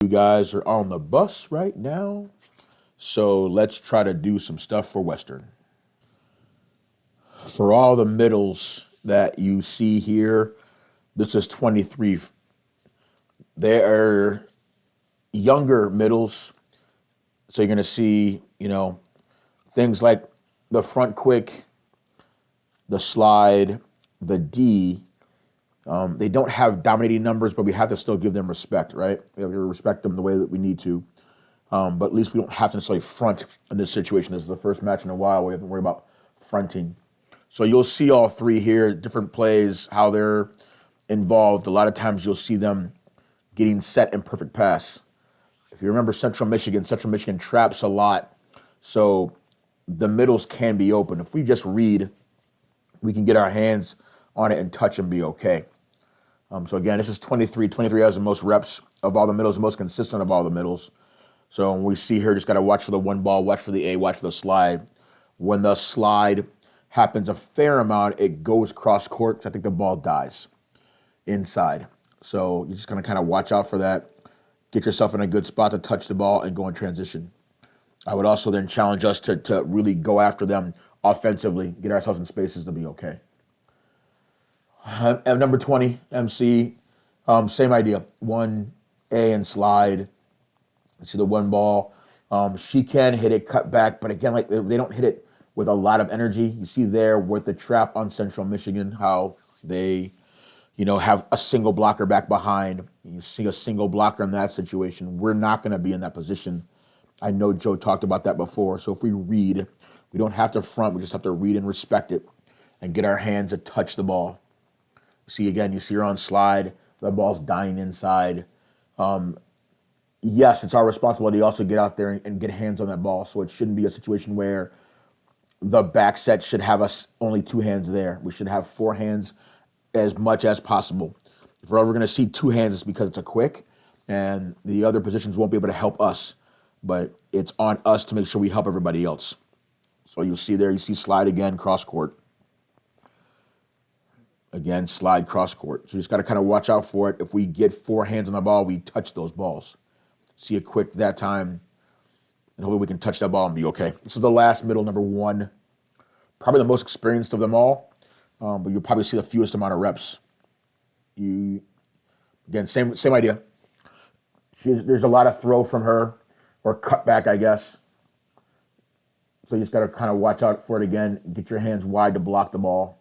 You guys are on the bus right now, so let's try to do some stuff for Western. For all the middles that you see here, this is 23. There are younger middles, so you're going to see, things like the front quick, the slide, the D. They don't have dominating numbers, but we have to still give them respect, right? We have to respect them the way that we need to. But at least we don't have to necessarily front in this situation. This is the first match in a while where we have to worry about fronting. So you'll see all three here, different plays, how they're involved. A lot of times you'll see them getting set in perfect pass. If you remember Central Michigan traps a lot. So the middles can be open. If we just read, we can get our hands on it and touch and be okay. So again, this is 23. 23 has the most reps of all the middles, the most consistent of all the middles. So when we see here, just got to watch for the one ball, watch for the A, watch for the slide. When the slide happens a fair amount, it goes cross court. I think the ball dies inside. So you're just going to kind of watch out for that. Get yourself in a good spot to touch the ball and go in transition. I would also then challenge us to really go after them offensively, get ourselves in spaces to be okay. Number 20, MC, same idea. 1A and slide. You see the one ball. She can hit it, cut back, but again, like they don't hit it with a lot of energy. You see there with the trap on Central Michigan, how they, have a single blocker back behind. You see a single blocker in that situation. We're not going to be in that position. I know Joe talked about that before. So if we read, we don't have to front. We just have to read and respect it and get our hands to touch the ball. You see her on slide. The ball's dying inside. Yes, it's our responsibility to also get out there and get hands on that ball. So it shouldn't be a situation where the back set should have us only two hands there. We should have four hands as much as possible. If we're ever going to see two hands, it's because it's a quick, and the other positions won't be able to help us. But it's on us to make sure we help everybody else. So you'll see there, you see slide again, cross court. Again, slide cross court. So you just got to kind of watch out for it. If we get four hands on the ball, we touch those balls. See it quick that time, and hopefully we can touch that ball and be okay. This is the last middle, number 1. Probably the most experienced of them all, but you'll probably see the fewest amount of reps. Again, same idea. There's a lot of throw from her, or cut back, I guess. So you just got to kind of watch out for it again. Get your hands wide to block the ball.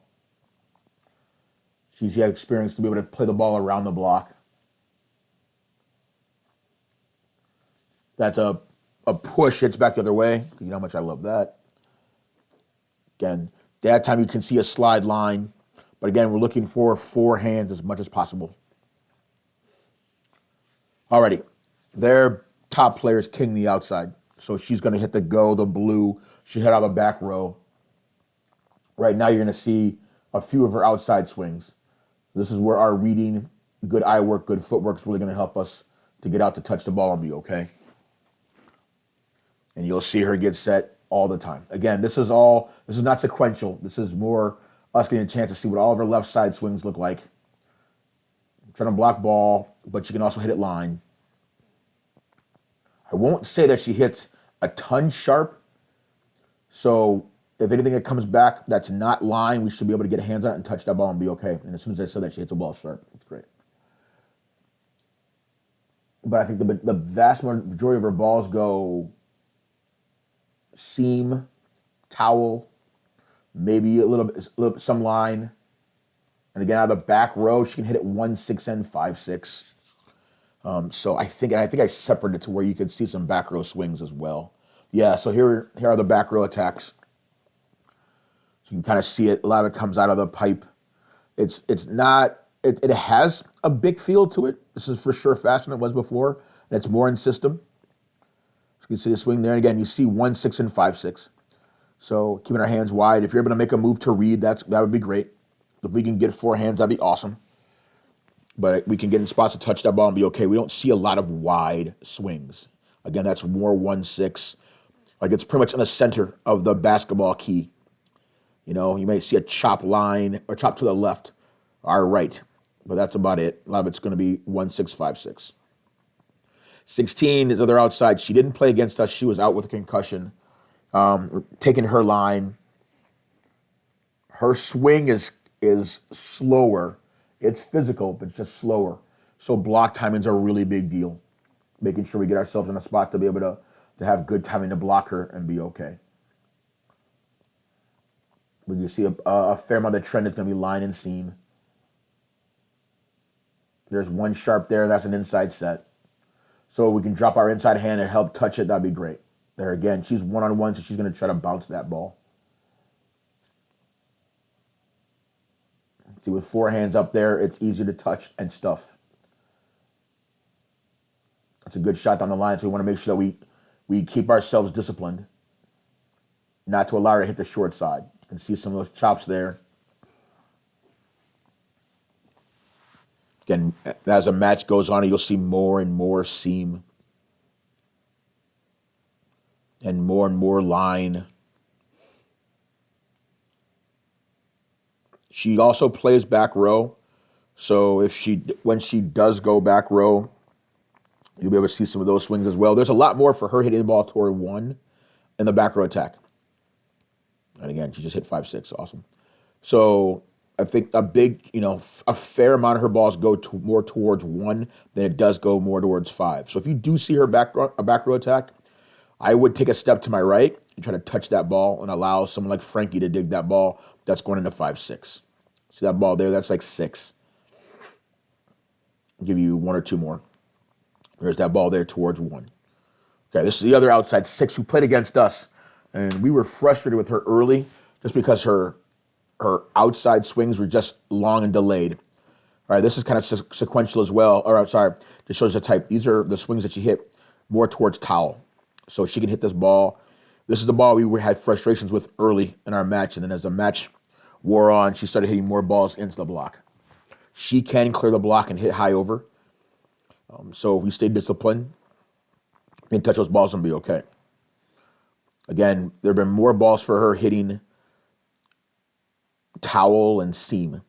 She's had experience to be able to play the ball around the block. That's a push, hits back the other way. You know how much I love that. Again, that time you can see a slide line. But again, we're looking for four hands as much as possible. Alrighty. Their top player is King the outside. So she's going to hit the go, the blue. She hit out of the back row. Right now you're going to see a few of her outside swings. This is where our reading, good eye work, good footwork is really going to help us to get out to touch the ball and be okay. And you'll see her get set all the time. Again, this is not sequential. This is more us getting a chance to see what all of her left side swings look like. Trying to block ball, but she can also hit it line. I won't say that she hits a ton sharp. So if anything that comes back that's not line, we should be able to get hands on it and touch that ball and be okay. And as soon as I said that, she hits a ball sharp. It's great. But I think the vast majority of her balls go seam, towel, maybe a little bit some line. And again, out of the back row, she can hit it 1-6 and 5-6. So I think I separated it to where you can see some back row swings as well. Yeah, so here are the back row attacks. So you can kind of see it. A lot of it comes out of the pipe. It has a big feel to it. This is for sure faster than it was before. And it's more in system. So you can see the swing there. And again, you see 1-6 and 5-6. So keeping our hands wide. If you're able to make a move to read, that would be great. If we can get four hands, that'd be awesome. But we can get in spots to touch that ball and be okay. We don't see a lot of wide swings. Again, that's more 1-6. Like it's pretty much in the center of the basketball key. You may see a chop line or chop to the left or right, but that's about it. A lot of it's going to be 1-6, 5-6. 16 is other outside. She didn't play against us. She was out with a concussion. Taking her line. Her swing is slower. It's physical, but it's just slower. So block timings are a really big deal. Making sure we get ourselves in a spot to be able to have good timing to block her and be okay. But you see a fair amount of the trend is going to be line and seam. There's one sharp there. That's an inside set. So we can drop our inside hand and help touch it. That'd be great. There again, she's one-on-one, so she's going to try to bounce that ball. See, with four hands up there, it's easier to touch and stuff. That's a good shot down the line, so we want to make sure that we keep ourselves disciplined, not to allow her to hit the short side. You can see some of those chops there. Again, as a match goes on, you'll see more and more seam and more line. She also plays back row, so when she does go back row, you'll be able to see some of those swings as well. There's a lot more for her hitting the ball toward one in the back row attack. And again, she just hit 5-6, awesome. So I think a fair amount of her balls go more towards one than it does go more towards five. So if you do see her back row attack, I would take a step to my right and try to touch that ball and allow someone like Frankie to dig that ball that's going into 5-6. See that ball there? That's like 6. I'll give you one or two more. There's that ball there towards one. Okay, this is the other outside 6 who played against us. And we were frustrated with her early just because her outside swings were just long and delayed. All right, this is kind of sequential as well. Or, sorry, this shows the type. These are the swings that she hit more towards towel. So she can hit this ball. This is the ball we had frustrations with early in our match. And then as the match wore on, she started hitting more balls into the block. She can clear the block and hit high over. So if we stay disciplined and touch those balls and be okay. Again, there have been more balls for her hitting towel and seam.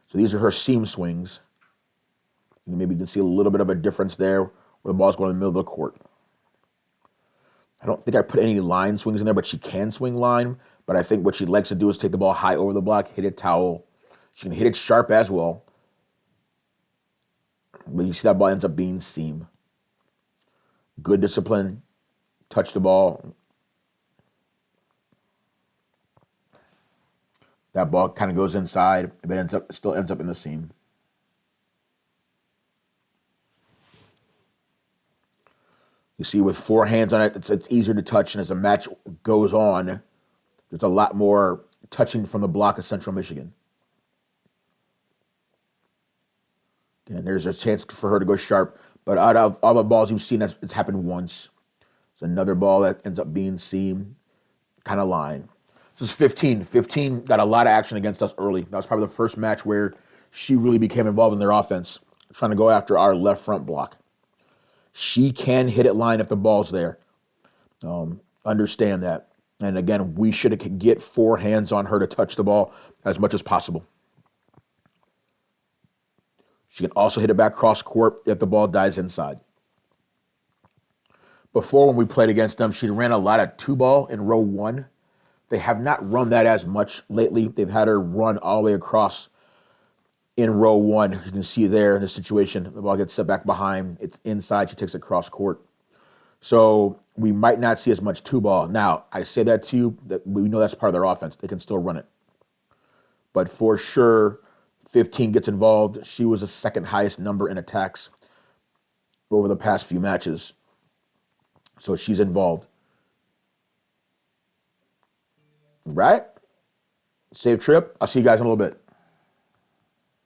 So these are her seam swings. And maybe you can see a little bit of a difference there where the ball's going in the middle of the court. I don't think I put any line swings in there, but she can swing line. But I think what she likes to do is take the ball high over the block, hit it towel. She can hit it sharp as well. But you see that ball ends up being seam. Good discipline. Touch the ball. That ball kind of goes inside, but still ends up in the seam. You see, with four hands on it, it's easier to touch, and as the match goes on, there's a lot more touching from the block of Central Michigan. And there's a chance for her to go sharp, but out of all the balls you've seen, it's happened once. It's another ball that ends up being seam, kind of line. This is 15. 15 got a lot of action against us early. That was probably the first match where she really became involved in their offense, trying to go after our left front block. She can hit it line if the ball's there. Understand that. And again, we should get four hands on her to touch the ball as much as possible. She can also hit it back cross court if the ball dies inside. Before, when we played against them, she ran a lot of 2-ball in row 1. They have not run that as much lately. They've had her run all the way across in row 1. You can see there in the situation, the ball gets set back behind. It's inside. She takes it cross court. So we might not see as much 2-ball. Now, I say that to you, that we know that's part of their offense. They can still run it. But for sure, 15 gets involved. She was the second highest number in attacks over the past few matches. So she's involved. Right? Safe trip. I'll see you guys in a little bit.